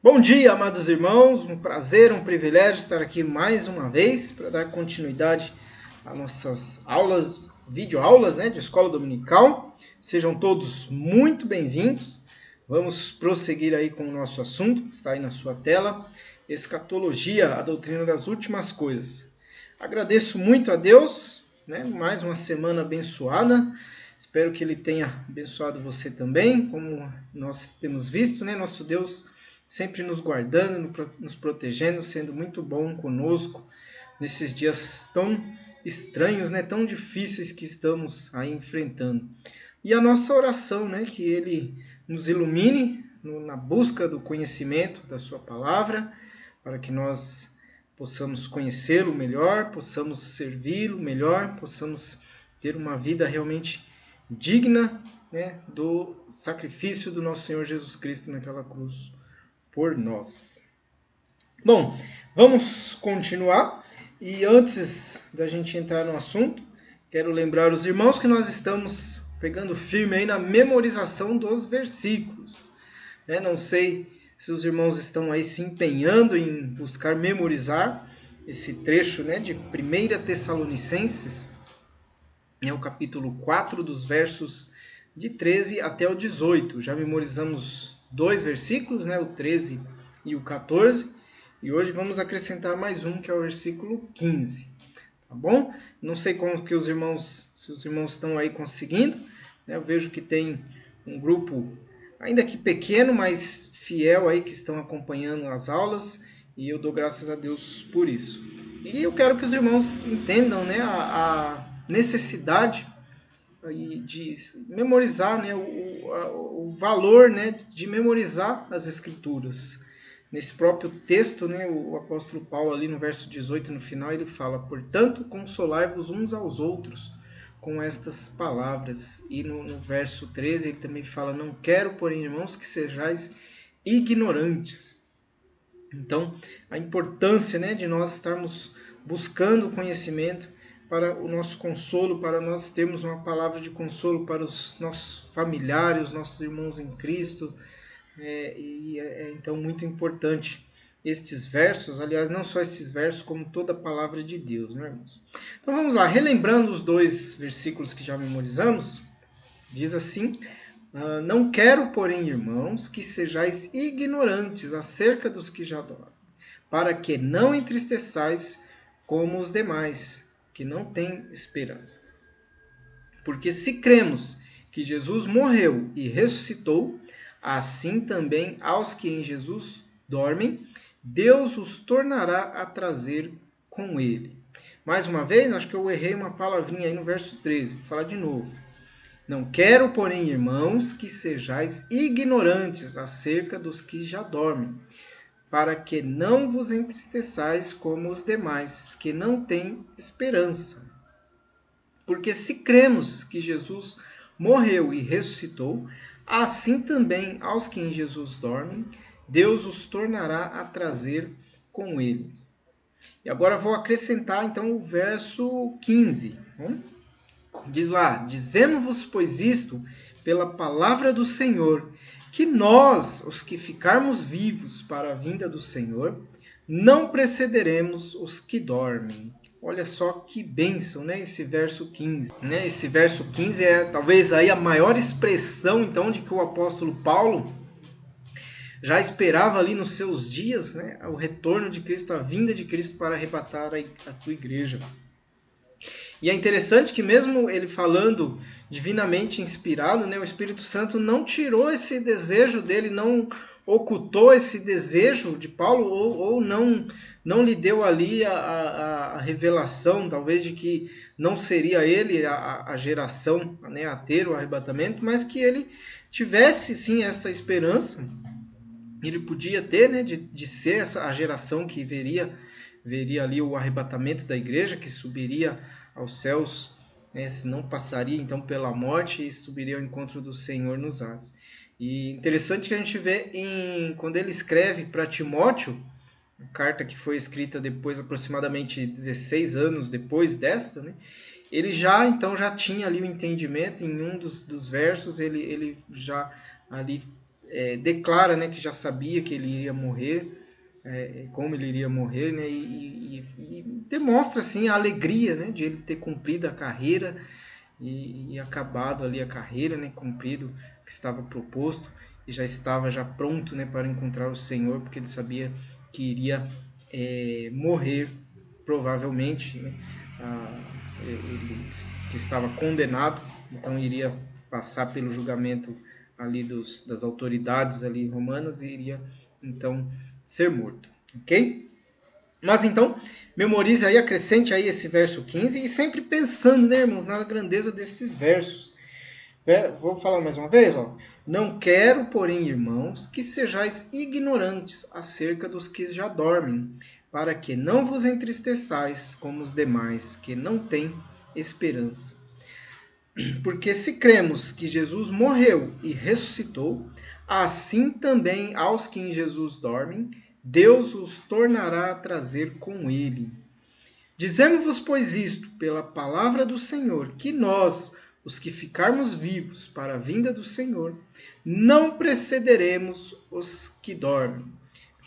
Bom dia, amados irmãos, um prazer, um privilégio estar aqui mais uma vez para dar continuidade às nossas aulas, videoaulas, de escola dominical. Sejam todos muito bem-vindos. Vamos prosseguir aí com o nosso assunto, que está aí na sua tela, escatologia, a doutrina das últimas coisas. Agradeço muito a Deus, mais uma semana abençoada. Espero que Ele tenha abençoado você também, como nós temos visto, nosso Deus sempre nos guardando, nos protegendo, sendo muito bom conosco nesses dias tão estranhos, tão difíceis que estamos aí enfrentando. E a nossa oração, que Ele nos ilumine na busca do conhecimento da Sua palavra, para que nós possamos conhecê-lo melhor, possamos servi-lo melhor, possamos ter uma vida realmente digna do sacrifício do nosso Senhor Jesus Cristo naquela cruz por nós. Bom, vamos continuar. E antes da gente entrar no assunto, quero lembrar os irmãos que nós estamos pegando firme aí na memorização dos versículos. Não sei se os irmãos estão aí se empenhando em buscar memorizar esse trecho de 1 Tessalonicenses, o capítulo 4, dos versos de 13 até o 18. Já memorizamos dois versículos, o 13 e o 14, e hoje vamos acrescentar mais um, que é o versículo 15. Tá bom? Não sei como que se os irmãos estão aí conseguindo. Eu vejo que tem um grupo, ainda que pequeno, mas fiel aí, que estão acompanhando as aulas, e eu dou graças a Deus por isso. E eu quero que os irmãos entendam a necessidade de memorizar, o valor de memorizar as escrituras. Nesse próprio texto, o apóstolo Paulo, ali no verso 18, no final, ele fala: portanto, consolai-vos uns aos outros com estas palavras. E no verso 13 ele também fala: não quero, porém, irmãos, que sejais ignorantes. Então, a importância de nós estarmos buscando o conhecimento para o nosso consolo, para nós termos uma palavra de consolo para os nossos familiares, os nossos irmãos em Cristo. Então muito importante estes versos, aliás, não só estes versos, como toda a palavra de Deus, irmãos? Então vamos lá, relembrando os dois versículos que já memorizamos, diz assim: não quero, porém, irmãos, que sejais ignorantes acerca dos que já dormem, para que não entristeçais como os demais, que não têm esperança. Porque se cremos que Jesus morreu e ressuscitou, assim também aos que em Jesus dormem, Deus os tornará a trazer com ele. Mais uma vez, acho que eu errei uma palavrinha aí no verso 13, vou falar de novo. Não quero, porém, irmãos, que sejais ignorantes acerca dos que já dormem, para que não vos entristeçais como os demais, que não têm esperança. Porque se cremos que Jesus morreu e ressuscitou, assim também aos que em Jesus dormem, Deus os tornará a trazer com ele. E agora vou acrescentar então o verso 15. Diz lá: dizemos-vos, pois, isto pela palavra do Senhor, que nós, os que ficarmos vivos para a vinda do Senhor, não precederemos os que dormem. Olha só que bênção, esse verso 15. Esse verso 15 é talvez aí a maior expressão, então, de que o apóstolo Paulo já esperava ali nos seus dias, o retorno de Cristo, a vinda de Cristo para arrebatar a tua igreja. E é interessante que mesmo ele falando divinamente inspirado, o Espírito Santo não tirou esse desejo dele, não ocultou esse desejo de Paulo, ou não lhe deu ali a revelação, talvez, de que não seria ele a geração a ter o arrebatamento, mas que ele tivesse sim essa esperança, ele podia ter, de ser a geração que veria ali o arrebatamento da igreja, que subiria aos céus, se não passaria então pela morte e subiria ao encontro do Senhor nos ares. E interessante que a gente vê quando ele escreve para Timóteo, a carta que foi escrita depois, aproximadamente 16 anos depois desta, ele já tinha ali o entendimento. Em um dos versos ele já ali declara, né, que já sabia que ele iria morrer, como ele iria morrer, né, e demonstra assim a alegria, né, de ele ter cumprido a carreira e acabado ali a carreira, né, cumprido o que estava proposto e já estava já pronto, né, para encontrar o Senhor, porque ele sabia que iria morrer provavelmente, né, ele que estava condenado, então iria passar pelo julgamento ali das autoridades ali romanas e iria então ser morto, ok? Mas então, memorize aí, acrescente aí esse verso 15 e sempre pensando, né, irmãos, na grandeza desses versos. Vou falar mais uma vez, ó. Não quero, porém, irmãos, que sejais ignorantes acerca dos que já dormem, para que não vos entristeçais como os demais, que não têm esperança. Porque se cremos que Jesus morreu e ressuscitou, assim também aos que em Jesus dormem, Deus os tornará a trazer com ele. Dizemos-vos, pois, isto, pela palavra do Senhor, que nós, os que ficarmos vivos para a vinda do Senhor, não precederemos os que dormem.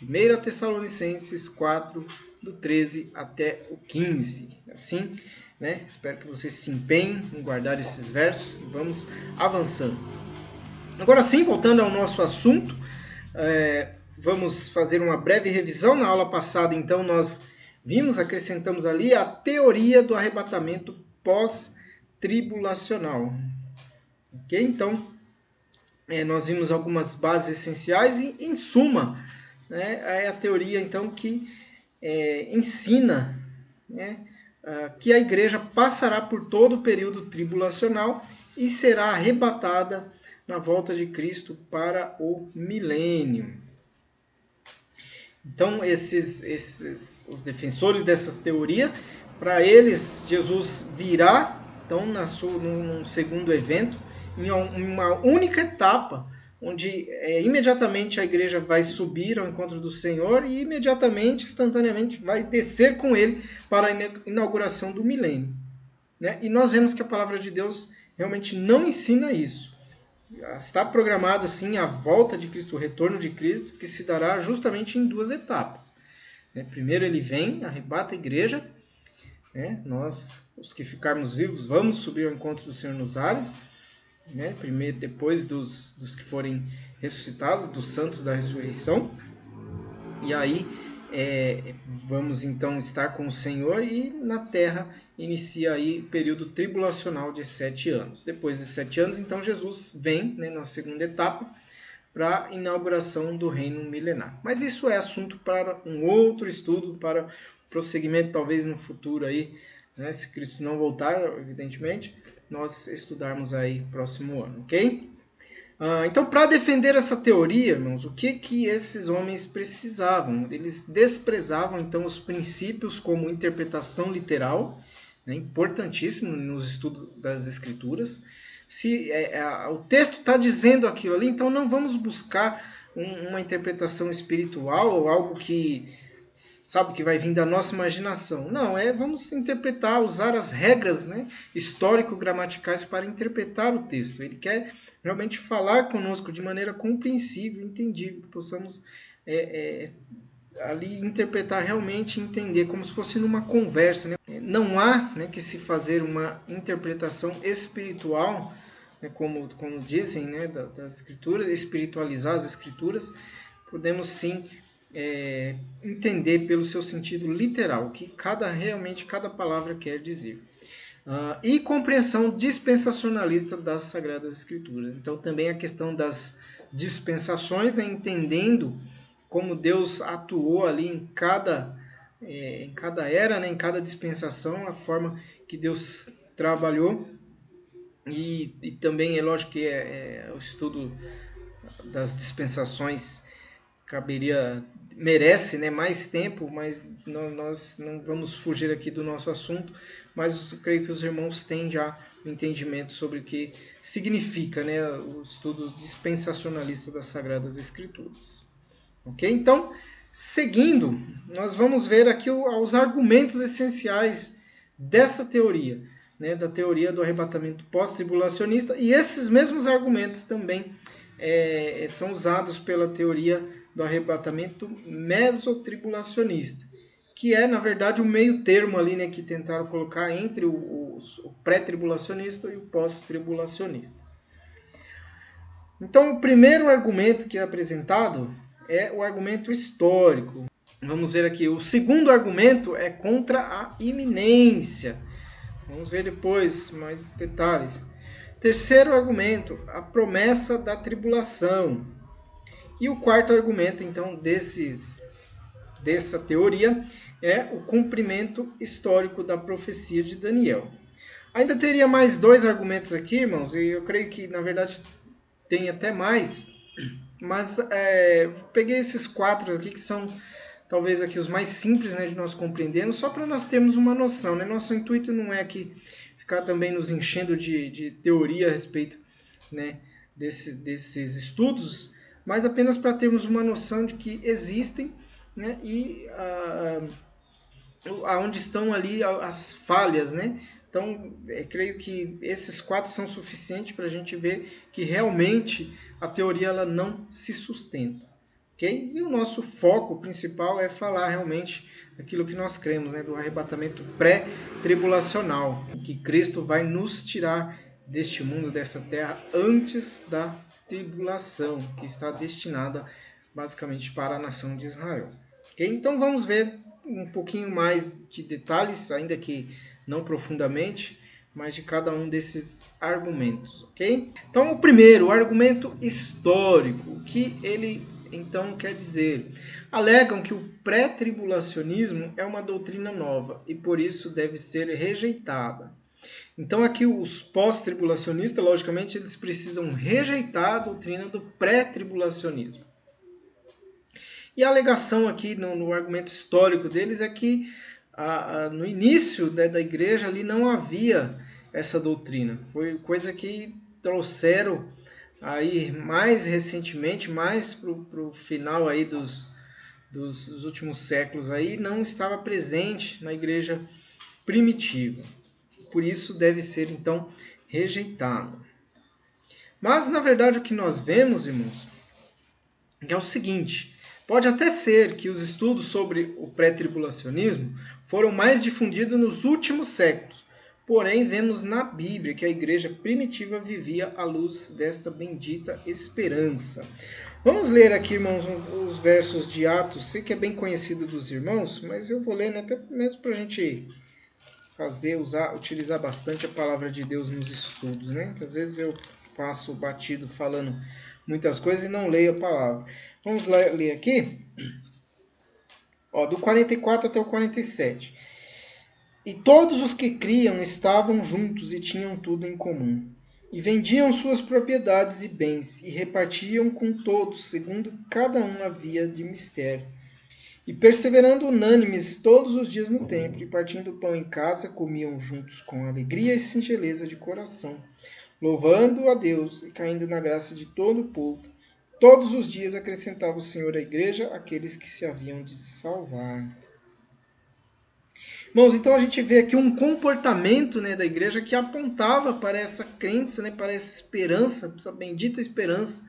1 Tessalonicenses 4, do 13 até o 15. Assim, né? Espero que vocês se empenhem em guardar esses versos e vamos avançando. Agora sim, voltando ao nosso assunto, vamos fazer uma breve revisão. Na aula passada, então, nós acrescentamos ali a teoria do arrebatamento pós-tribulacional. Ok? Então, nós vimos algumas bases essenciais e, em suma, né, é a teoria, então, que ensina, né, que a igreja passará por todo o período tribulacional e será arrebatada na volta de Cristo para o milênio. Então, os defensores dessa teoria, para eles, Jesus virá, então, num segundo evento, em uma única etapa, onde imediatamente a igreja vai subir ao encontro do Senhor e imediatamente, instantaneamente, vai descer com ele para a inauguração do milênio. Né? E nós vemos que a palavra de Deus realmente não ensina isso. Está programado, sim, a volta de Cristo, o retorno de Cristo, que se dará justamente em duas etapas. Primeiro ele vem, arrebata a igreja, nós, os que ficarmos vivos, vamos subir ao encontro do Senhor nos ares, primeiro, depois dos que forem ressuscitados, dos santos da ressurreição, e aí vamos então estar com o Senhor e na terra inicia aí o período tribulacional de 7 anos. Depois de 7 anos, então Jesus vem, na segunda etapa, para a inauguração do reino milenar. Mas isso é assunto para um outro estudo, para prosseguimento talvez no futuro aí, se Cristo não voltar, evidentemente, nós estudarmos aí próximo ano, ok? Então, para defender essa teoria, irmãos, o que esses homens precisavam? Eles desprezavam, então, os princípios como interpretação literal, importantíssimo nos estudos das Escrituras. Se o texto está dizendo aquilo ali, então não vamos buscar uma interpretação espiritual ou algo que que vai vir da nossa imaginação. Não, vamos interpretar, usar as regras histórico-gramaticais para interpretar o texto. Ele quer realmente falar conosco de maneira compreensível, entendível, que possamos ali interpretar realmente, entender, como se fosse numa conversa. Não há que se fazer uma interpretação espiritual, como dizem das Escrituras, espiritualizar as Escrituras. Podemos sim entender pelo seu sentido literal, o que realmente cada palavra quer dizer. E compreensão dispensacionalista das Sagradas Escrituras. Então também a questão das dispensações, entendendo como Deus atuou ali em cada era, em cada dispensação, a forma que Deus trabalhou. E também é lógico que o estudo das dispensações merece mais tempo, mas nós não vamos fugir aqui do nosso assunto, mas eu creio que os irmãos têm já um entendimento sobre o que significa o estudo dispensacionalista das Sagradas Escrituras. Ok? Então, seguindo, nós vamos ver aqui os argumentos essenciais dessa teoria, da teoria do arrebatamento pós-tribulacionista, e esses mesmos argumentos também são usados pela teoria do arrebatamento mesotribulacionista, que é, na verdade, o meio termo ali, né, que tentaram colocar entre o pré-tribulacionista e o pós-tribulacionista. Então, o primeiro argumento que é apresentado é o argumento histórico. Vamos ver aqui. O segundo argumento é contra a iminência. Vamos ver depois mais detalhes. Terceiro argumento, a promessa da tribulação. E o quarto argumento, então, dessa teoria é o cumprimento histórico da profecia de Daniel. Ainda teria mais dois argumentos aqui, irmãos, e eu creio que, na verdade, tem até mais, mas peguei esses quatro aqui que são talvez aqui os mais simples, né, de nós compreendermos, só para nós termos uma noção, né? Nosso intuito não é aqui ficar também nos enchendo de teoria a respeito, né, desses estudos, mas apenas para termos uma noção de que existem, né, e aonde estão ali as falhas, né? Então, creio que esses quatro são suficientes para a gente ver que realmente a teoria ela não se sustenta. Okay? E o nosso foco principal é falar realmente daquilo que nós cremos, né? Do arrebatamento pré-tribulacional, que Cristo vai nos tirar deste mundo, dessa terra, antes da tribulação, que está destinada basicamente para a nação de Israel. Okay? Então vamos ver um pouquinho mais de detalhes, ainda que não profundamente, mas de cada um desses argumentos, ok? Então, o primeiro, o argumento histórico, o que ele então quer dizer? Alegam que o pré-tribulacionismo é uma doutrina nova e por isso deve ser rejeitada. Então, aqui os pós-tribulacionistas, logicamente, eles precisam rejeitar a doutrina do pré-tribulacionismo. E a alegação aqui no argumento histórico deles é que no início da igreja ali não havia essa doutrina. Foi coisa que trouxeram aí mais recentemente, mais para o final aí dos últimos séculos aí, não estava presente na igreja primitiva. Por isso deve ser então rejeitado. Mas na verdade o que nós vemos, irmãos, é o seguinte: pode até ser que os estudos sobre o pré-tribulacionismo foram mais difundidos nos últimos séculos, porém vemos na Bíblia que a igreja primitiva vivia à luz desta bendita esperança. Vamos ler aqui, irmãos, os versos de Atos. Sei que é bem conhecido dos irmãos, mas eu vou ler, né, até mesmo para a gente utilizar bastante a palavra de Deus nos estudos, né? Porque às vezes eu passo batido falando muitas coisas e não leio a palavra. Vamos ler aqui, do 44 até o 47. E todos os que criam estavam juntos e tinham tudo em comum. E vendiam suas propriedades e bens, e repartiam com todos, segundo cada um havia de mistério. E perseverando unânimes todos os dias no templo, e partindo o pão em casa, comiam juntos com alegria e singeleza de coração, louvando a Deus e caindo na graça de todo o povo. Todos os dias acrescentava o Senhor à igreja aqueles que se haviam de salvar. Irmãos, então a gente vê aqui um comportamento, né, da igreja que apontava para essa crença, né, para essa esperança, essa bendita esperança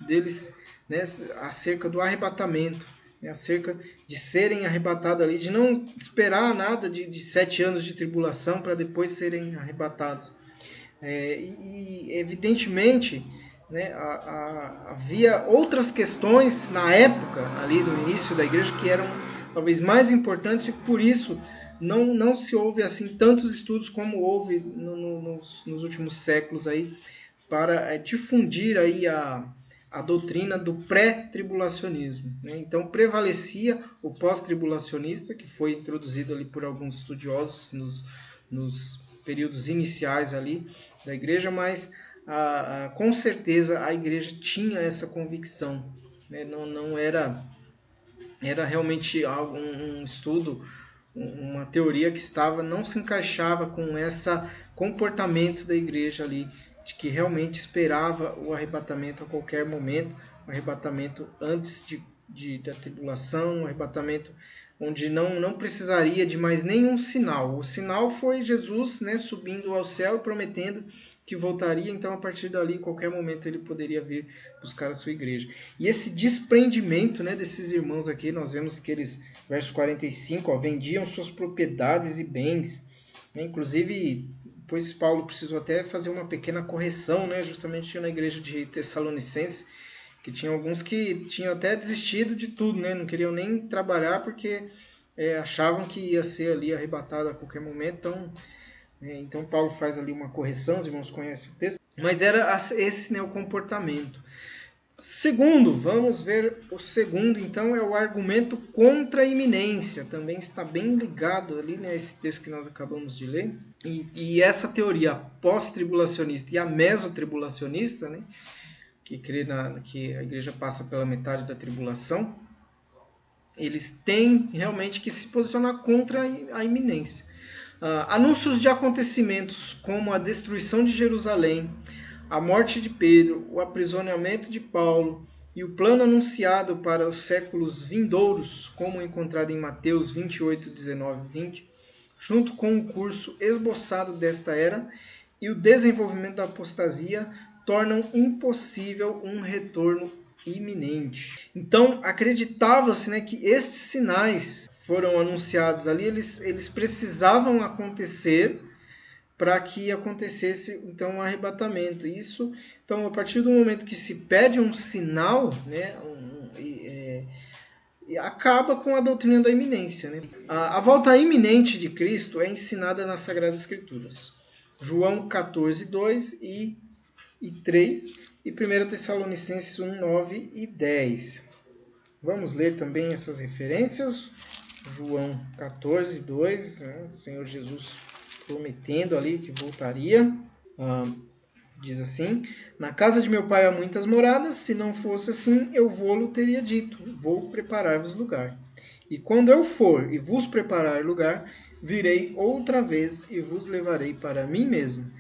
deles, né, acerca do arrebatamento, né, acerca de serem arrebatados ali, de não esperar nada de 7 anos de tribulação para depois serem arrebatados. E evidentemente, né, havia outras questões na época, ali no início da igreja, que eram talvez mais importantes, e por isso não se houve assim tantos estudos como houve nos últimos séculos aí, para difundir aí a doutrina do pré-tribulacionismo, né? Então prevalecia o pós-tribulacionista, que foi introduzido ali por alguns estudiosos nos períodos iniciais ali da igreja, mas com certeza a igreja tinha essa convicção, né? Não era realmente um estudo, uma teoria que não se encaixava com esse comportamento da igreja ali, de que realmente esperava o arrebatamento a qualquer momento, o arrebatamento antes da tribulação, um arrebatamento onde não precisaria de mais nenhum sinal. O sinal foi Jesus, né, subindo ao céu e prometendo que voltaria, então a partir dali, em qualquer momento, ele poderia vir buscar a sua igreja. E esse desprendimento, né, desses irmãos aqui, nós vemos que eles, verso 45, ó, vendiam suas propriedades e bens, né, inclusive, depois Paulo precisou até fazer uma pequena correção, né, justamente na igreja de Tessalonicenses, que tinha alguns que tinham até desistido de tudo, né, não queriam nem trabalhar porque achavam que ia ser ali arrebatado a qualquer momento, então Paulo faz ali uma correção, os irmãos conhecem o texto, mas era esse, né, o comportamento. Segundo, vamos ver o segundo, então, é o argumento contra a iminência, também está bem ligado ali, né, esse texto que nós acabamos de ler, e essa teoria pós-tribulacionista e a mesotribulacionista, né, que crê que a igreja passa pela metade da tribulação, eles têm realmente que se posicionar contra a iminência. Anúncios de acontecimentos como a destruição de Jerusalém, a morte de Pedro, o aprisionamento de Paulo e o plano anunciado para os séculos vindouros, como encontrado em Mateus 28, 19 e 20, junto com o curso esboçado desta era e o desenvolvimento da apostasia, tornam impossível um retorno iminente. Então, acreditava-se, né, que estes sinais foram anunciados ali, eles precisavam acontecer para que acontecesse então um arrebatamento. Isso, então, a partir do momento que se pede um sinal, né, acaba com a doutrina da iminência, né? A volta iminente de Cristo é ensinada nas Sagradas Escrituras. João 14, 2 e 3 e 1 Tessalonicenses 1, 9 e 10. Vamos ler também essas referências. João 14, 2, né? O Senhor Jesus prometendo ali que voltaria. Diz assim: na casa de meu pai há muitas moradas, se não fosse assim, eu vou-lo teria dito, vou preparar-vos lugar. E quando eu for e vos preparar lugar, virei outra vez e vos levarei para mim mesmo,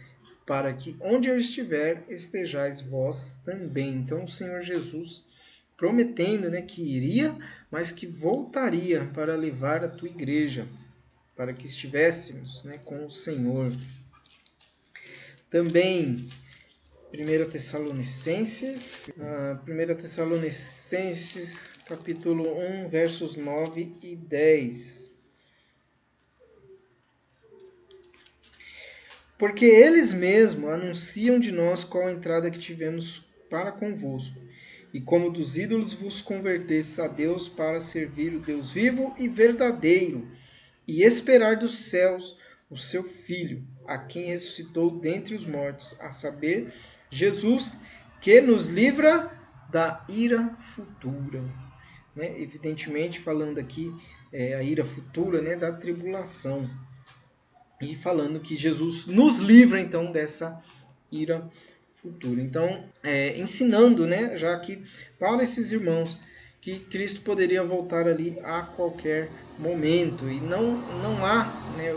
para que onde eu estiver, estejais vós também. Então o Senhor Jesus prometendo, né, que iria, mas que voltaria para levar a tua igreja, para que estivéssemos, né, com o Senhor. Também 1 Tessalonicenses, capítulo 1, versos 9 e 10. Porque eles mesmos anunciam de nós qual a entrada que tivemos para convosco, e como dos ídolos vos convertestes a Deus para servir o Deus vivo e verdadeiro, e esperar dos céus o seu Filho, a quem ressuscitou dentre os mortos, a saber, Jesus, que nos livra da ira futura. Né? Evidentemente, falando aqui a ira futura, né, da tribulação. E falando que Jesus nos livra, então, dessa ira futura. Então, ensinando, né, já que para esses irmãos, que Cristo poderia voltar ali a qualquer momento. E não há, né,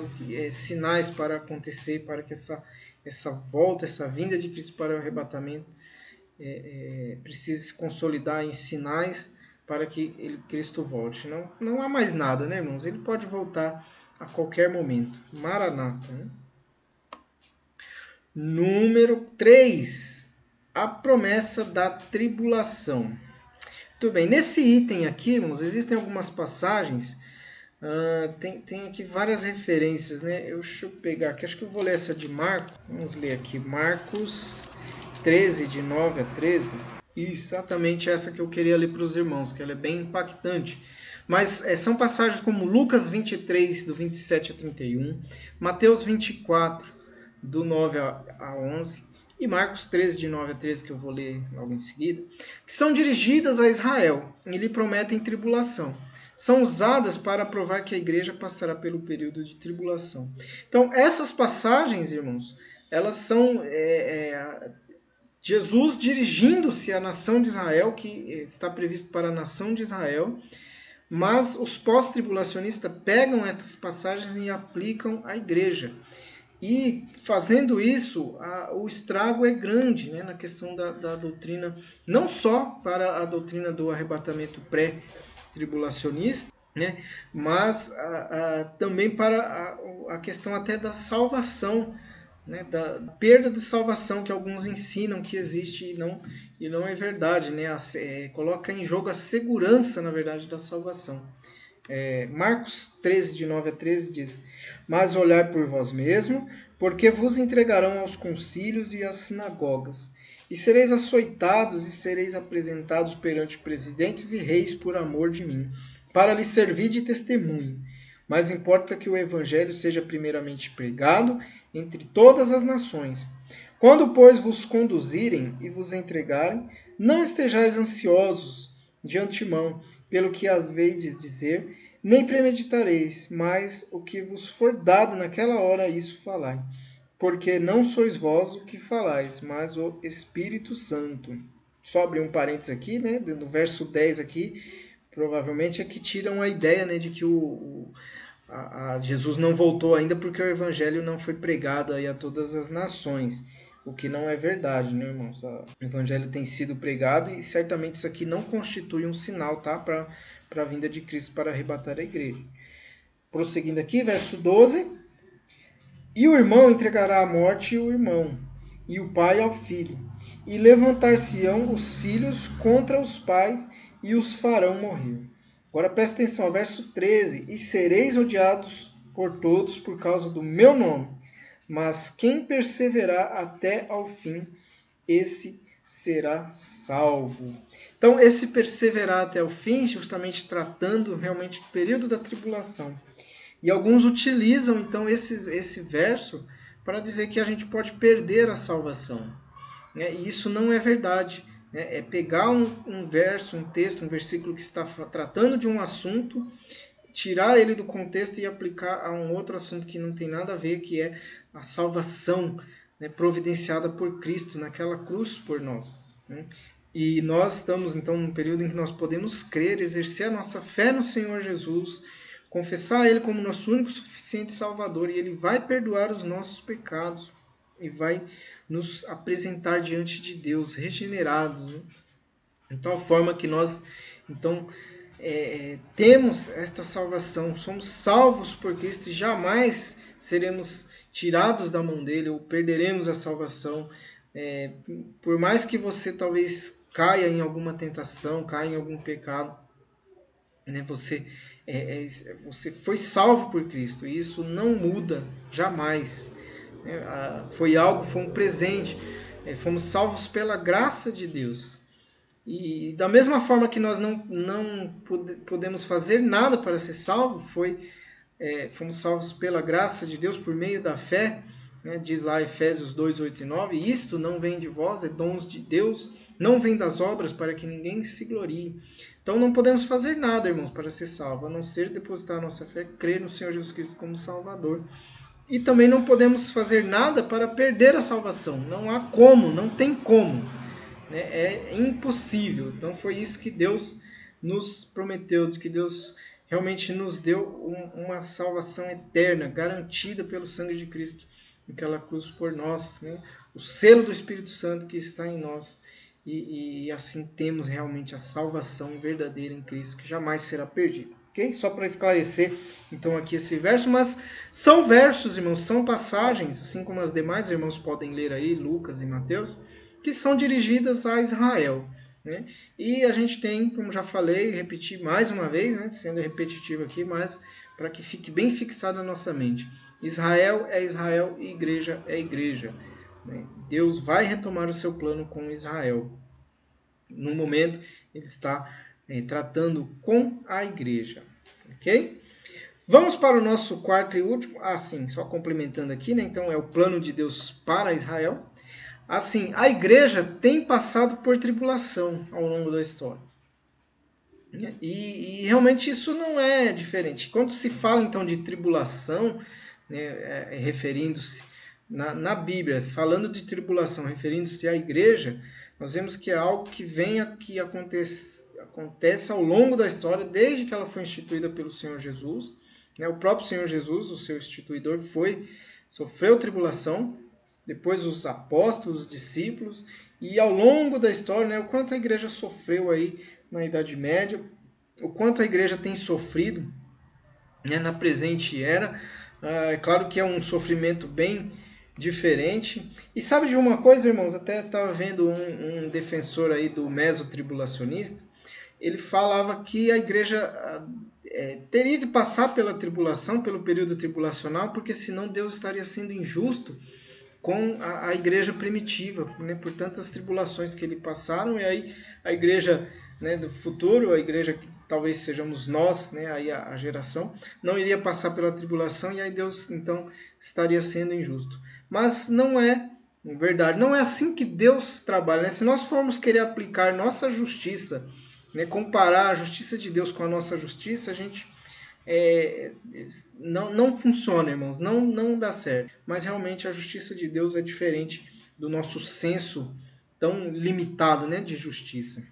sinais para acontecer, para que essa volta, essa vinda de Cristo para o arrebatamento precise se consolidar em sinais para que Cristo volte. Não há mais nada, né, irmãos? Ele pode voltar a qualquer momento. Maranata. Né? Número 3. A promessa da tribulação. Muito bem, nesse item aqui, irmãos, existem algumas passagens, tem aqui várias referências, né? Deixa eu pegar aqui, acho que eu vou ler essa de Marcos. Vamos ler aqui, Marcos 13, de 9 a 13. Exatamente essa que eu queria ler para os irmãos, que ela é bem impactante. Mas são passagens como Lucas 23, do 27 a 31, Mateus 24, do 9 a 11, e Marcos 13, de 9 a 13, que eu vou ler logo em seguida, que são dirigidas a Israel e lhe prometem tribulação. São usadas para provar que a igreja passará pelo período de tribulação. Então, essas passagens, irmãos, elas são Jesus dirigindo-se à nação de Israel, que está previsto para a nação de Israel, mas os pós-tribulacionistas pegam estas passagens e aplicam à igreja. E fazendo isso, o estrago é grande, né, na questão da doutrina, não só para a doutrina do arrebatamento pré-tribulacionista, né? Mas também para a questão até da salvação, né? Da perda de salvação que alguns ensinam que existe e não é verdade, né? Coloca em jogo a segurança, na verdade, da salvação. Marcos 13, de 9 a 13 diz: Mas olhai por vós mesmo, porque vos entregarão aos concílios e às sinagogas, e sereis açoitados e sereis apresentados perante presidentes e reis por amor de mim, para lhes servir de testemunho. Mas importa que o evangelho seja primeiramente pregado entre todas as nações. Quando, pois, vos conduzirem e vos entregarem, não estejais ansiosos de antemão pelo que às vezes dizer, nem premeditareis, mas o que vos for dado naquela hora, isso falai. Porque não sois vós o que falais, mas o Espírito Santo. Só abrir um parênteses aqui, né? No verso 10 aqui, provavelmente é que tiram a ideia, né, de que Jesus não voltou ainda porque o evangelho não foi pregado aí a todas as nações. O que não é verdade, né, irmãos? O evangelho tem sido pregado e certamente isso aqui não constitui um sinal, tá? Para a vinda de Cristo para arrebatar a igreja. Prosseguindo aqui, verso 12. E o irmão entregará à morte o irmão, e o pai ao filho. E levantar-se-ão os filhos contra os pais, e os farão morrer. Agora presta atenção ao verso 13. E sereis odiados por todos por causa do meu nome. Mas quem perseverar até ao fim, esse será salvo. Então, esse perseverar até o fim, justamente tratando realmente do período da tribulação. E alguns utilizam, então, esse verso para dizer que a gente pode perder a salvação. Né? E isso não é verdade. Né? É pegar um verso, um texto, um versículo que está tratando de um assunto, tirar ele do contexto e aplicar a um outro assunto que não tem nada a ver, que é a salvação, né, providenciada por Cristo naquela cruz por nós. Né? E nós estamos, então, num período em que nós podemos crer, exercer a nossa fé no Senhor Jesus, confessar Ele como nosso único suficiente Salvador, e Ele vai perdoar os nossos pecados e vai nos apresentar diante de Deus regenerados, né? De tal forma que nós, então, temos esta salvação, somos salvos por Cristo e jamais seremos tirados da mão dele ou perderemos a salvação. Por mais que você talvez caia em alguma tentação, caia em algum pecado, né, você foi salvo por Cristo e isso não muda jamais. Foi um presente. Fomos salvos pela graça de Deus. E da mesma forma que nós não podemos fazer nada para ser salvo, fomos salvos pela graça de Deus por meio da fé, né? Diz lá Efésios 2, 8 e 9, isto não vem de vós, é dons de Deus, não vem das obras para que ninguém se glorie. Então não podemos fazer nada, irmãos, para ser salvo, a não ser depositar a nossa fé, crer no Senhor Jesus Cristo como Salvador. E também não podemos fazer nada para perder a salvação, não há como, não tem como. Né? É impossível. Então foi isso que Deus nos prometeu, que Deus realmente nos deu uma salvação eterna, garantida pelo sangue de Cristo, naquela cruz por nós, né? O selo do Espírito Santo que está em nós. E assim temos realmente a salvação verdadeira em Cristo, que jamais será perdida. Okay? Só para esclarecer, então, aqui esse verso, mas são versos, irmãos, são passagens, assim como as demais, irmãos podem ler aí, Lucas e Mateus, que são dirigidas a Israel. Né? E a gente tem, como já falei, repetir mais uma vez, né? Sendo repetitivo aqui, mas para que fique bem fixado na nossa mente. Israel é Israel e igreja é igreja. Né? Deus vai retomar o seu plano com Israel. No momento, ele está tratando com a igreja. Ok? Vamos para o nosso quarto e último. Sim, só complementando aqui, né? Então é o plano de Deus para Israel. Assim, a igreja tem passado por tribulação ao longo da história. E realmente isso não é diferente. Quando se fala então de tribulação, né, referindo-se na Bíblia, falando de tribulação, referindo-se à igreja, nós vemos que é algo que acontece ao longo da história, desde que ela foi instituída pelo Senhor Jesus. Né, o próprio Senhor Jesus, o seu instituidor, sofreu tribulação, depois os apóstolos, os discípulos, e ao longo da história, né, o quanto a igreja sofreu aí na Idade Média, o quanto a igreja tem sofrido, né, na presente era. É claro que é um sofrimento bem diferente. E sabe de uma coisa, irmãos? Até estava vendo um defensor aí do mesotribulacionista. Ele falava que a igreja teria que passar pela tribulação, pelo período tribulacional, porque senão Deus estaria sendo injusto com a igreja primitiva, né, por tantas tribulações que ele passaram, e aí a igreja, né, do futuro, a igreja que talvez sejamos nós, né, aí a geração, não iria passar pela tribulação, e aí Deus então estaria sendo injusto. Mas não é verdade, não é assim que Deus trabalha, né? Se nós formos querer aplicar nossa justiça, né, comparar a justiça de Deus com a nossa justiça, a gente é, não funciona, irmãos, não dá certo. Mas realmente a justiça de Deus é diferente do nosso senso tão limitado, né, de justiça.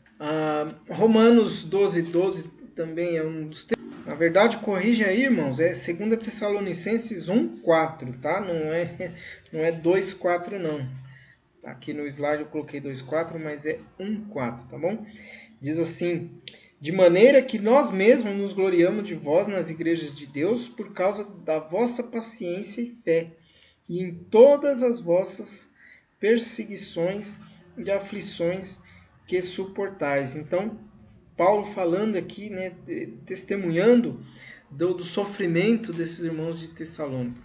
Romanos 12:12 também é um dos textos. Na verdade, corrige aí, irmãos, é 2 Tessalonicenses 1:4, tá? Não é 2:4 não. Aqui no slide eu coloquei 2:4, mas é 1:4, tá bom? Diz assim: de maneira que nós mesmos nos gloriamos de vós nas igrejas de Deus por causa da vossa paciência e fé, e em todas as vossas perseguições e aflições que suportais. Então, Paulo falando aqui, né, testemunhando do sofrimento desses irmãos de Tessalônica.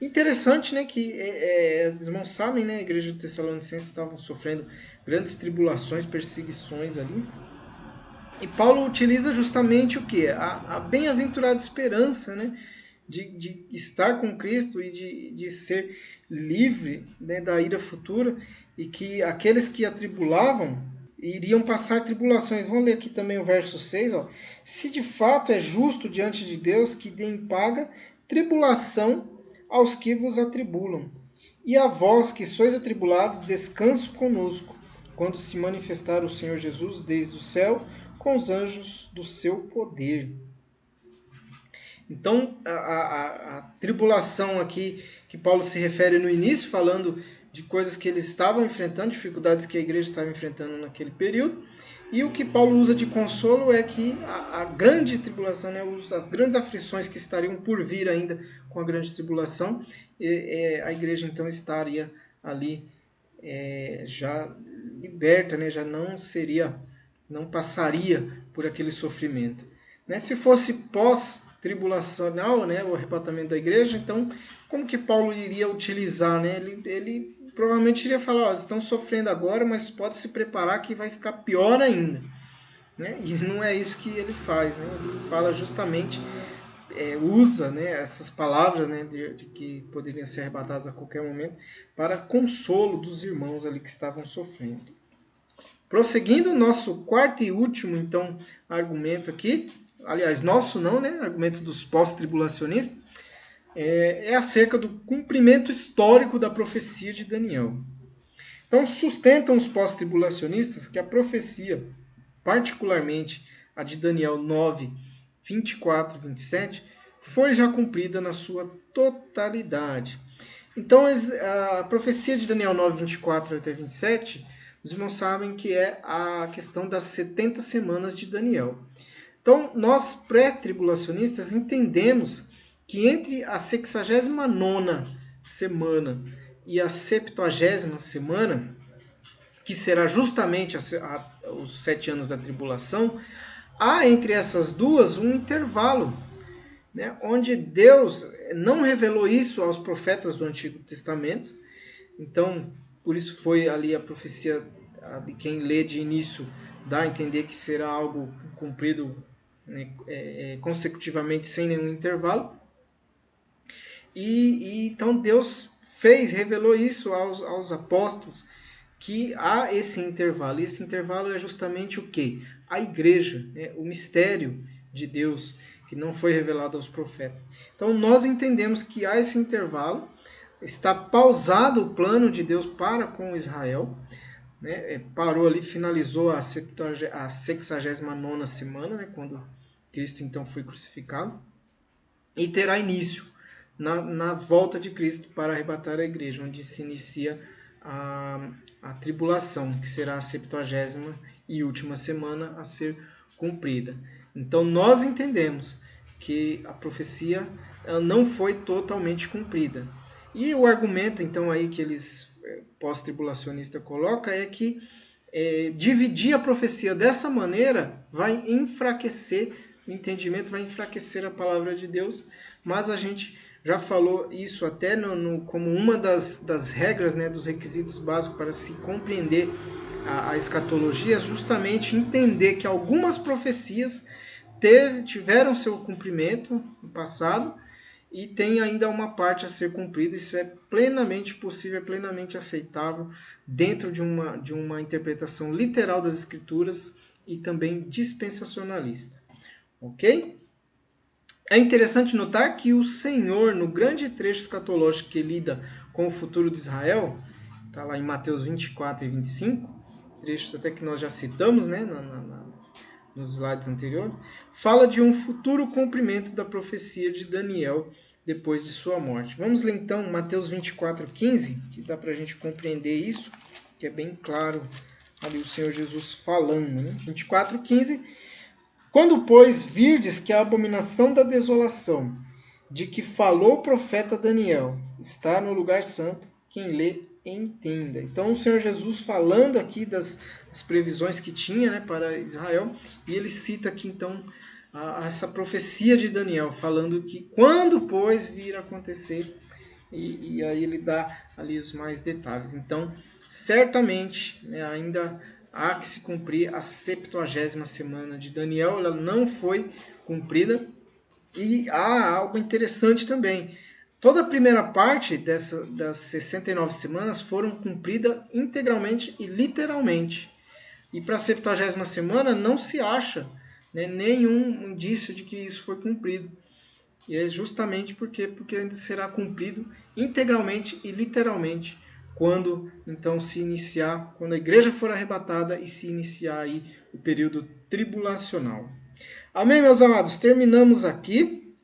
Interessante, né, que os irmãos sabem, né, a igreja de Tessalonicenses estavam sofrendo grandes tribulações, perseguições ali. E Paulo utiliza justamente o que? A bem-aventurada esperança, né, de estar com Cristo e de ser livre, né, da ira futura, e que aqueles que atribulavam iriam passar tribulações. Vamos ler aqui também o verso 6. Ó. Se de fato é justo diante de Deus que dê em paga tribulação aos que vos atribulam. E a vós que sois atribulados, descanso conosco, quando se manifestar o Senhor Jesus desde o céu, com os anjos do seu poder. Então, a tribulação aqui que Paulo se refere no início, falando de coisas que eles estavam enfrentando, dificuldades que a igreja estava enfrentando naquele período, e o que Paulo usa de consolo é que a grande tribulação, né, as grandes aflições que estariam por vir ainda com a grande tribulação, a igreja então estaria ali já liberta, né, já não passaria por aquele sofrimento. Né? Se fosse pós-tribulacional, né, o arrebatamento da igreja, então como que Paulo iria utilizar? Né? Ele provavelmente iria falar, estão sofrendo agora, mas pode se preparar que vai ficar pior ainda. Né? E não é isso que ele faz. Né? Ele fala justamente, usa, né, essas palavras, né, de que poderiam ser arrebatadas a qualquer momento, para consolo dos irmãos ali que estavam sofrendo. Prosseguindo, nosso quarto e último, então, argumento aqui, aliás, nosso não, né, argumento dos pós-tribulacionistas, é acerca do cumprimento histórico da profecia de Daniel. Então, sustentam os pós-tribulacionistas que a profecia, particularmente a de Daniel 9, 24, 27, foi já cumprida na sua totalidade. Então, a profecia de Daniel 9, 24 até 27, os irmãos sabem que é a questão das 70 semanas de Daniel. Então, nós pré-tribulacionistas entendemos que entre a 69ª semana e a 70ª semana, que será justamente os 7 anos da tribulação, há entre essas duas um intervalo, né, onde Deus não revelou isso aos profetas do Antigo Testamento. Então, por isso foi ali a profecia de quem lê de início, dá a entender que será algo cumprido, né, consecutivamente, sem nenhum intervalo. E então Deus revelou isso aos apóstolos, que há esse intervalo. E esse intervalo é justamente o quê? A igreja, né? O mistério de Deus, que não foi revelado aos profetas. Então nós entendemos que há esse intervalo, está pausado o plano de Deus para com Israel, né? Parou ali, finalizou a 69ª semana, né? Quando Cristo então foi crucificado, e terá início na volta de Cristo para arrebatar a igreja, onde se inicia a tribulação, que será a 70ª e última semana a ser cumprida. Então nós entendemos que a profecia não foi totalmente cumprida. E o argumento então aí que eles pós-tribulacionista coloca é que dividir a profecia dessa maneira vai enfraquecer o entendimento, vai enfraquecer a palavra de Deus, mas a gente já falou isso até como uma das regras, né, dos requisitos básicos para se compreender a escatologia, justamente entender que algumas profecias tiveram seu cumprimento no passado e tem ainda uma parte a ser cumprida. Isso é plenamente possível, é plenamente aceitável dentro de uma interpretação literal das Escrituras e também dispensacionalista. Ok? É interessante notar que o Senhor, no grande trecho escatológico que lida com o futuro de Israel, está lá em Mateus 24 e 25, trechos até que nós já citamos, né, nos slides anteriores, fala de um futuro cumprimento da profecia de Daniel depois de sua morte. Vamos ler então Mateus 24:15, que dá para a gente compreender isso, que é bem claro ali o Senhor Jesus falando. Né? 24:15. Quando, pois, virdes que a abominação da desolação, de que falou o profeta Daniel, está no lugar santo, quem lê, entenda. Então, o Senhor Jesus falando aqui das previsões que tinha, né, para Israel, e ele cita aqui, então, essa profecia de Daniel, falando que quando, pois, vir a acontecer, e aí ele dá ali os mais detalhes. Então, certamente, né, ainda há que se cumprir a 70ª semana de Daniel, ela não foi cumprida. E há algo interessante também. Toda a primeira parte das 69 semanas foram cumpridas integralmente e literalmente. E para a 70ª semana não se acha, né, nenhum indício de que isso foi cumprido. E é justamente porque ainda será cumprido integralmente e literalmente quando então se iniciar, quando a igreja for arrebatada e se iniciar aí o período tribulacional. Amém, meus amados? Terminamos aqui.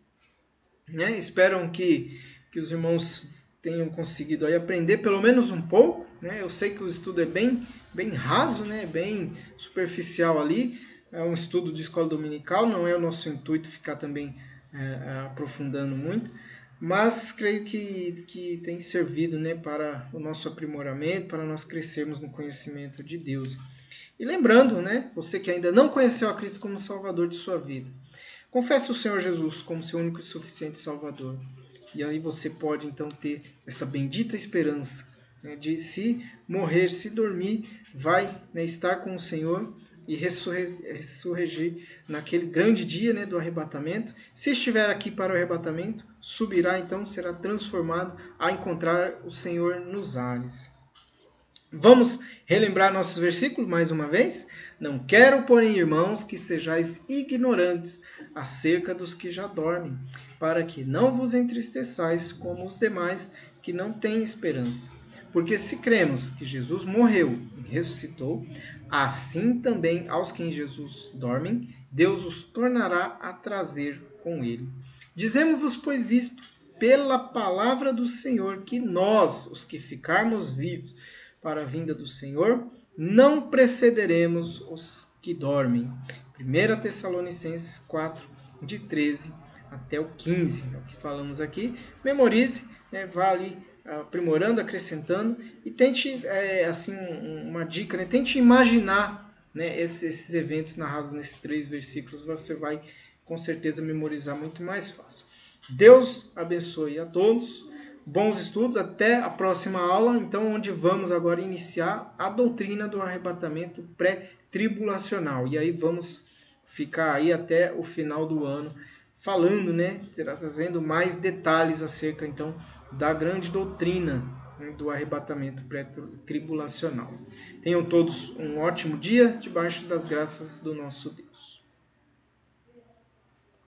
Né? Espero que os irmãos tenham conseguido aí aprender pelo menos um pouco. Né? Eu sei que o estudo é bem raso, né? Bem superficial ali. É um estudo de escola dominical, não é o nosso intuito ficar também aprofundando muito. Mas creio que tem servido, né, para o nosso aprimoramento, para nós crescermos no conhecimento de Deus. E lembrando, né, você que ainda não conheceu a Cristo como Salvador de sua vida, confesse o Senhor Jesus como seu único e suficiente Salvador. E aí você pode então ter essa bendita esperança, né, de se morrer, se dormir, vai, né, estar com o Senhor e ressurgir naquele grande dia, né, do arrebatamento. Se estiver aqui para o arrebatamento, subirá, então será transformado a encontrar o Senhor nos ares. Vamos relembrar nossos versículos mais uma vez? Não quero, porém, irmãos, que sejais ignorantes acerca dos que já dormem, para que não vos entristeçais como os demais que não têm esperança. Porque se cremos que Jesus morreu e ressuscitou, assim também aos que em Jesus dormem, Deus os tornará a trazer com ele. Dizemos-vos, pois, isto, pela palavra do Senhor, que nós, os que ficarmos vivos para a vinda do Senhor, não precederemos os que dormem. 1 Tessalonicenses 4, de 13 até o 15, é o que falamos aqui. Memorize, né, vá ali aprimorando, acrescentando e tente, assim, uma dica, né, tente imaginar, né, esses eventos narrados nesses 3 versículos, você vai com certeza memorizar muito mais fácil. Deus abençoe a todos, bons estudos, até a próxima aula, então, onde vamos agora iniciar a doutrina do arrebatamento pré-tribulacional, e aí vamos ficar aí até o final do ano falando, né, trazendo mais detalhes acerca, então, da grande doutrina, né, do arrebatamento pré-tribulacional. Tenham todos um ótimo dia, debaixo das graças do nosso Deus.